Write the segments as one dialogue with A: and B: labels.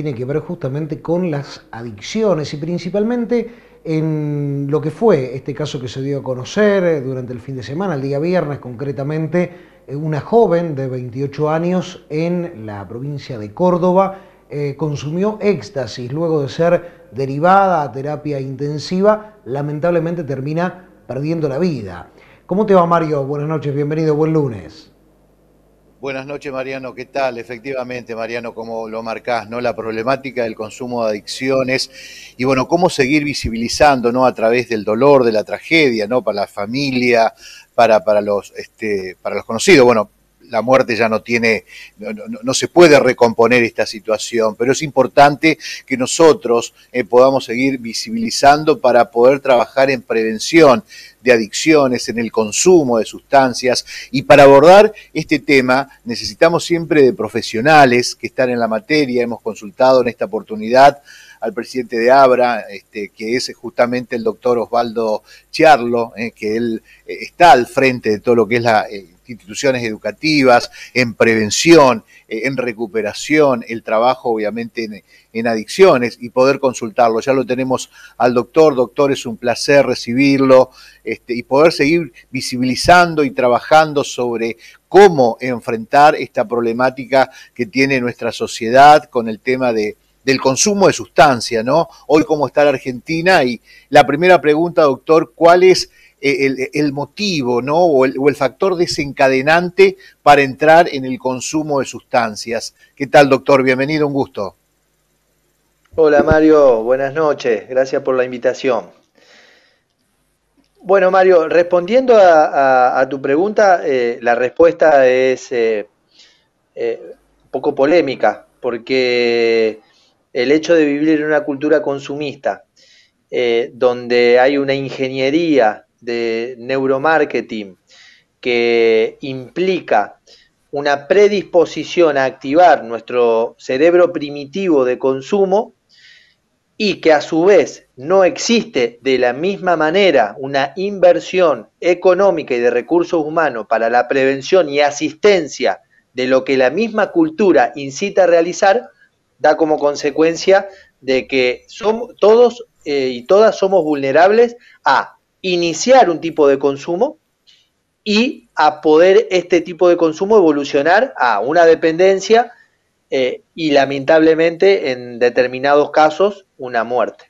A: tiene que ver justamente con las adicciones y principalmente en lo que fue este caso que se dio a conocer durante el fin de semana, el día viernes concretamente, una joven de 28 años en la provincia de Córdoba consumió éxtasis luego de ser derivada a terapia intensiva, lamentablemente termina perdiendo la vida. ¿Cómo te va, Mario? Buenas noches, bienvenido, buen lunes.
B: Buenas noches, Mariano. ¿Qué tal? Efectivamente, Mariano, como lo marcás, ¿no? La problemática del consumo de adicciones y, bueno, cómo seguir visibilizando, ¿no? A través del dolor, de la tragedia, ¿no? Para la familia, para los conocidos. Bueno, la muerte ya no tiene, no se puede recomponer esta situación, pero es importante que nosotros podamos seguir visibilizando para poder trabajar en prevención de adicciones, en el consumo de sustancias, y para abordar este tema necesitamos siempre de profesionales que están en la materia. Hemos consultado en esta oportunidad al presidente de Abra, que es justamente el doctor Osvaldo Chiarlo, que él está al frente de todo lo que es la instituciones educativas, en prevención, en recuperación, el trabajo obviamente en adicciones, y poder consultarlo. Ya lo tenemos al doctor. Doctor, es un placer recibirlo y poder seguir visibilizando y trabajando sobre cómo enfrentar esta problemática que tiene nuestra sociedad con el tema del consumo de sustancias, ¿no? Hoy cómo está la Argentina, y la primera pregunta, doctor, ¿cuál es el motivo, ¿no? O el factor desencadenante para entrar en el consumo de sustancias? ¿Qué tal, doctor? Bienvenido, un gusto.
C: Hola Mario, buenas noches, gracias por la invitación. Bueno Mario, respondiendo a tu pregunta, la respuesta es un poco polémica, porque el hecho de vivir en una cultura consumista, donde hay una ingeniería de neuromarketing que implica una predisposición a activar nuestro cerebro primitivo de consumo, y que a su vez no existe de la misma manera una inversión económica y de recursos humanos para la prevención y asistencia de lo que la misma cultura incita a realizar, da como consecuencia de que somos, todos y todas somos vulnerables a iniciar un tipo de consumo y a poder este tipo de consumo evolucionar a una dependencia y lamentablemente en determinados casos una muerte.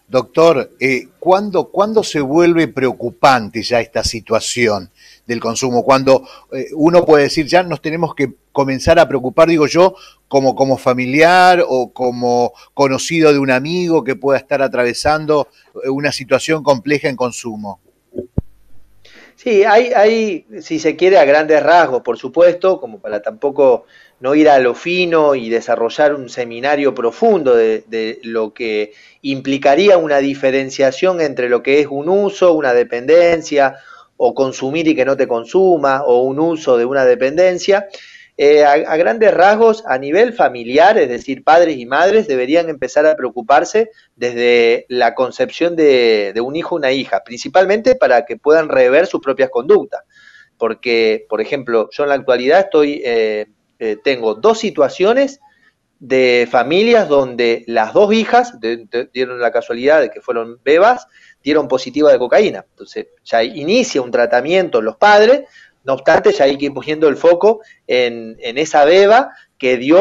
B: Doctor, ¿cuándo se vuelve preocupante ya esta situación del consumo? Cuando uno puede decir, ya nos tenemos que comenzar a preocupar, digo yo, como familiar o como conocido de un amigo que pueda estar atravesando una situación compleja en consumo.
C: Sí, hay, si se quiere, a grandes rasgos, por supuesto, como para tampoco no ir a lo fino y desarrollar un seminario profundo de lo que implicaría una diferenciación entre lo que es un uso, una dependencia, o consumir y que no te consuma, o un uso de una dependencia. A grandes rasgos, a nivel familiar, es decir, padres y madres deberían empezar a preocuparse desde la concepción de un hijo o una hija, principalmente para que puedan rever sus propias conductas. Porque, por ejemplo, yo en la actualidad tengo dos situaciones de familias donde las dos hijas dieron la casualidad de que fueron bebas, dieron positiva de cocaína. Entonces ya inicia un tratamiento los padres, no obstante ya hay que ir poniendo el foco en esa beba que dio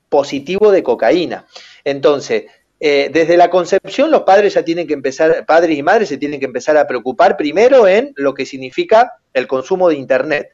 C: positivo de cocaína. Entonces, desde la concepción los padres ya tienen que empezar, padres y madres se tienen que empezar a preocupar primero en lo que significa el consumo de internet.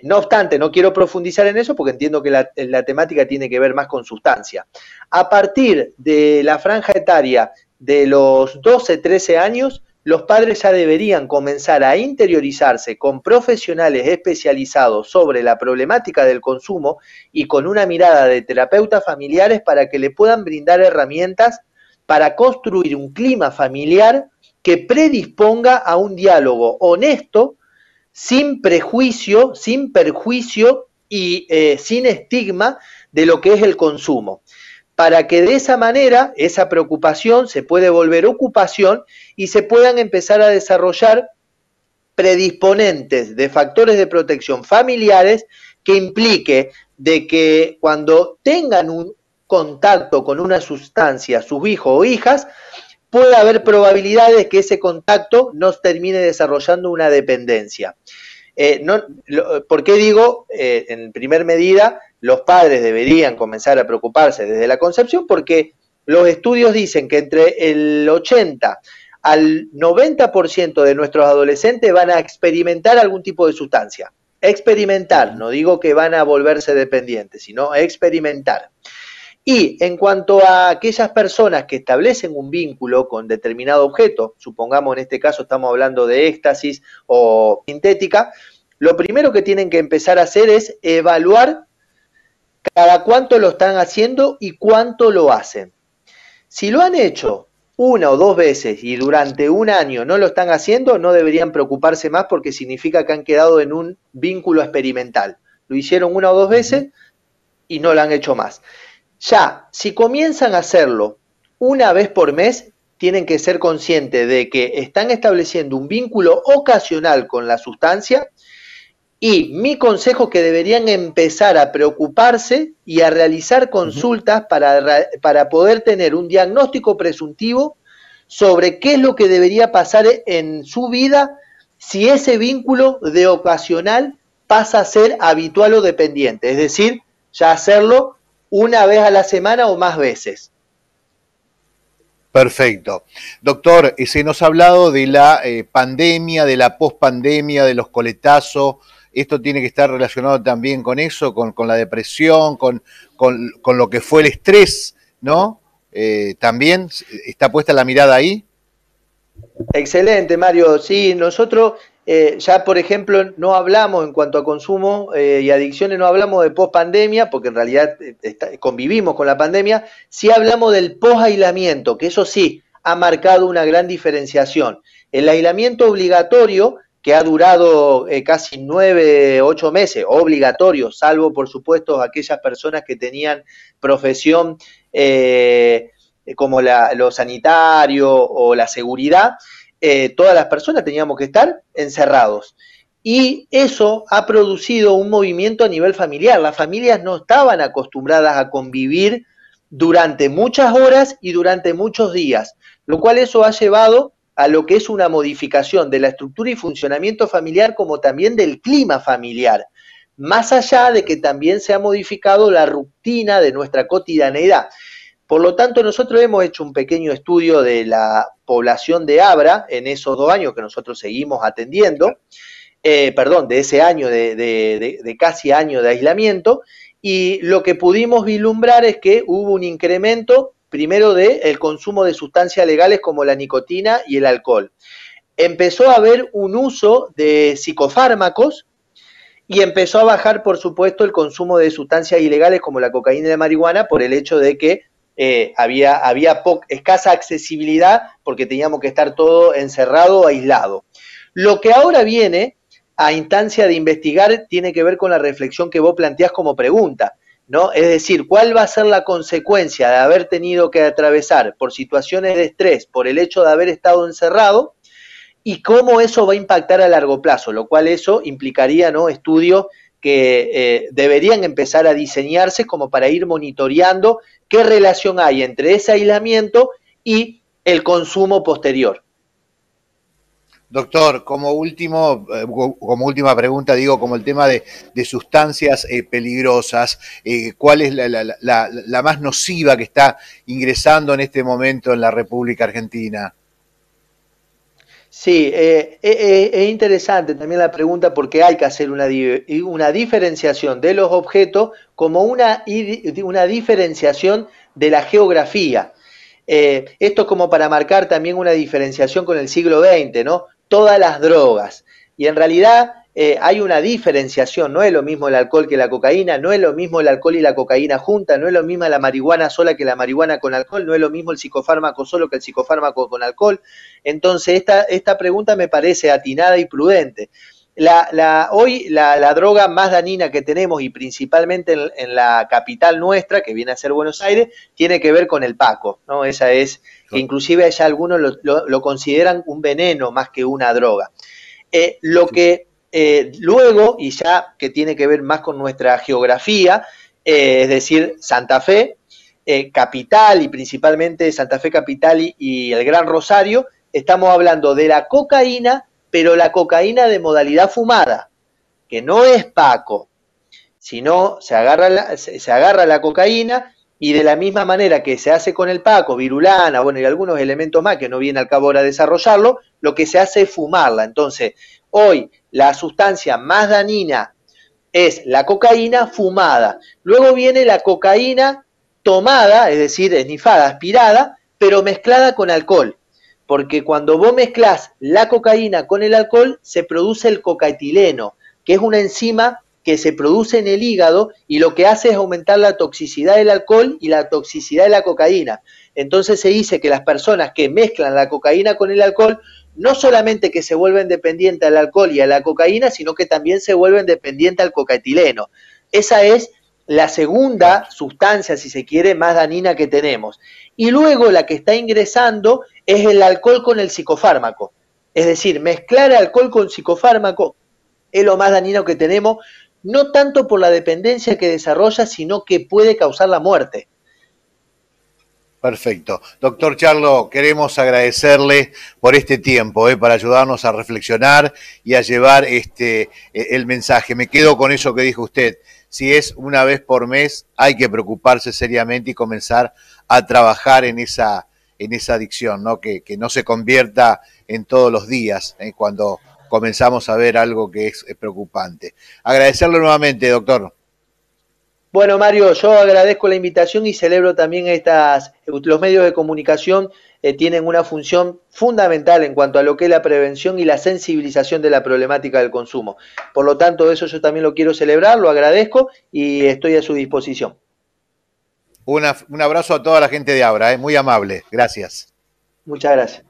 C: No obstante, no quiero profundizar en eso porque entiendo que la temática tiene que ver más con sustancia. A partir de la franja etaria de los 12, 13 años, los padres ya deberían comenzar a interiorizarse con profesionales especializados sobre la problemática del consumo y con una mirada de terapeutas familiares para que le puedan brindar herramientas para construir un clima familiar que predisponga a un diálogo honesto, sin prejuicio, sin perjuicio y sin estigma de lo que es el consumo, para que de esa manera esa preocupación se puede volver ocupación y se puedan empezar a desarrollar predisponentes de factores de protección familiares que implique de que cuando tengan un contacto con una sustancia, sus hijos o hijas, puede haber probabilidades que ese contacto nos termine desarrollando una dependencia. ¿Por qué digo, en primer medida, los padres deberían comenzar a preocuparse desde la concepción? Porque los estudios dicen que entre el 80 al 90% de nuestros adolescentes van a experimentar algún tipo de sustancia. Experimentar, no digo que van a volverse dependientes, sino experimentar. Y en cuanto a aquellas personas que establecen un vínculo con determinado objeto, supongamos en este caso estamos hablando de éxtasis o sintética, lo primero que tienen que empezar a hacer es evaluar cada cuánto lo están haciendo y cuánto lo hacen. Si lo han hecho una o dos veces y durante un año no lo están haciendo, no deberían preocuparse más porque significa que han quedado en un vínculo experimental. Lo hicieron una o dos veces y no lo han hecho más. Ya, si comienzan a hacerlo una vez por mes, tienen que ser conscientes de que están estableciendo un vínculo ocasional con la sustancia y mi consejo es que deberían empezar a preocuparse y a realizar consultas para poder tener un diagnóstico presuntivo sobre qué es lo que debería pasar en su vida si ese vínculo de ocasional pasa a ser habitual o dependiente, es decir, ya hacerlo una vez a la semana o más veces.
B: Perfecto. Doctor, se nos ha hablado de la pandemia, de la pospandemia, de los coletazos. ¿Esto tiene que estar relacionado también con eso, con la depresión, con lo que fue el estrés, ¿no? ¿También está puesta la mirada ahí?
C: Excelente, Mario. Sí, nosotros ya, por ejemplo, no hablamos en cuanto a consumo y adicciones, no hablamos de post-pandemia, porque en realidad convivimos con la pandemia, sí hablamos del post-aislamiento, que eso sí ha marcado una gran diferenciación. El aislamiento obligatorio, que ha durado casi 9, 8 meses, obligatorio, salvo por supuesto aquellas personas que tenían profesión como lo sanitario o la seguridad, todas las personas teníamos que estar encerrados. Y eso ha producido un movimiento a nivel familiar. Las familias no estaban acostumbradas a convivir durante muchas horas y durante muchos días, lo cual eso ha llevado a lo que es una modificación de la estructura y funcionamiento familiar como también del clima familiar, más allá de que también se ha modificado la rutina de nuestra cotidianeidad. Por lo tanto, nosotros hemos hecho un pequeño estudio de la población de Abra en esos 2 años que nosotros seguimos atendiendo, de ese año, de casi año de aislamiento, y lo que pudimos vislumbrar es que hubo un incremento, primero, del consumo de sustancias legales como la nicotina y el alcohol. Empezó a haber un uso de psicofármacos y empezó a bajar, por supuesto, el consumo de sustancias ilegales como la cocaína y la marihuana por el hecho de que había escasa accesibilidad porque teníamos que estar todo encerrado o aislado. Lo que ahora viene a instancia de investigar tiene que ver con la reflexión que vos planteás como pregunta, ¿no? Es decir, ¿cuál va a ser la consecuencia de haber tenido que atravesar por situaciones de estrés, por el hecho de haber estado encerrado, y cómo eso va a impactar a largo plazo? Lo cual eso implicaría, ¿no?, estudios que deberían empezar a diseñarse como para ir monitoreando qué relación hay entre ese aislamiento y el consumo posterior.
B: Doctor, como última pregunta, digo, como el tema de sustancias peligrosas, ¿cuál es la más nociva que está ingresando en este momento en la República Argentina?
C: Sí, es interesante también la pregunta porque hay que hacer una diferenciación de los objetos como una diferenciación de la geografía. Esto es como para marcar también una diferenciación con el siglo XX, ¿no? Todas las drogas. Y en realidad hay una diferenciación, no es lo mismo el alcohol que la cocaína, no es lo mismo el alcohol y la cocaína juntas, no es lo mismo la marihuana sola que la marihuana con alcohol, no es lo mismo el psicofármaco solo que el psicofármaco con alcohol. Entonces esta pregunta me parece atinada y prudente. Hoy la droga más dañina que tenemos, y principalmente en la capital nuestra, que viene a ser Buenos Aires, tiene que ver con el paco, ¿no? Esa es, que inclusive ya algunos lo consideran un veneno más que una droga. Lo que luego, y ya que tiene que ver más con nuestra geografía, es decir, Santa Fe, capital y principalmente Santa Fe capital y el Gran Rosario, estamos hablando de la cocaína, pero la cocaína de modalidad fumada, que no es Paco, sino se agarra la cocaína y de la misma manera que se hace con el Paco, virulana, bueno, y algunos elementos más que no viene al cabo ahora desarrollarlo, lo que se hace es fumarla. Entonces, hoy la sustancia más dañina es la cocaína fumada. Luego viene la cocaína tomada, es decir, esnifada, aspirada, pero mezclada con alcohol. Porque cuando vos mezclás la cocaína con el alcohol, se produce el cocaetileno, que es una enzima que se produce en el hígado y lo que hace es aumentar la toxicidad del alcohol y la toxicidad de la cocaína. Entonces se dice que las personas que mezclan la cocaína con el alcohol no solamente que se vuelven dependientes al alcohol y a la cocaína, sino que también se vuelven dependientes al cocaetileno. Esa es la segunda sustancia, si se quiere, más dañina que tenemos. Y luego la que está ingresando es el alcohol con el psicofármaco. Es decir, mezclar alcohol con psicofármaco es lo más dañino que tenemos, no tanto por la dependencia que desarrolla, sino que puede causar la muerte.
B: Perfecto. Doctor Charlo, queremos agradecerle por este tiempo, para ayudarnos a reflexionar y a llevar el mensaje. Me quedo con eso que dijo usted. Si es una vez por mes, hay que preocuparse seriamente y comenzar a trabajar en esa adicción, ¿no? Que no se convierta en todos los días, cuando comenzamos a ver algo que es preocupante. Agradecerle nuevamente, doctor.
C: Bueno, Mario, yo agradezco la invitación y celebro también los medios de comunicación tienen una función fundamental en cuanto a lo que es la prevención y la sensibilización de la problemática del consumo. Por lo tanto, eso yo también lo quiero celebrar, lo agradezco y estoy a su disposición.
B: Un abrazo a toda la gente de Abra, muy amable. Gracias.
C: Muchas gracias.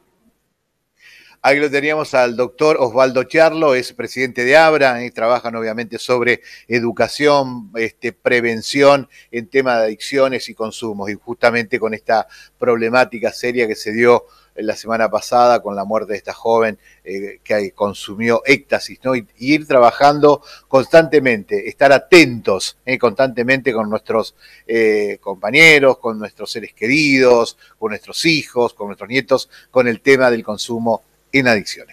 B: Ahí lo teníamos al doctor Osvaldo Charlo, es presidente de Abra, y trabajan obviamente sobre educación, prevención en tema de adicciones y consumos, y justamente con esta problemática seria que se dio la semana pasada con la muerte de esta joven que consumió éxtasis, ¿no? Y ir trabajando constantemente, estar atentos constantemente con nuestros compañeros, con nuestros seres queridos, con nuestros hijos, con nuestros nietos, con el tema del consumo en adicciones.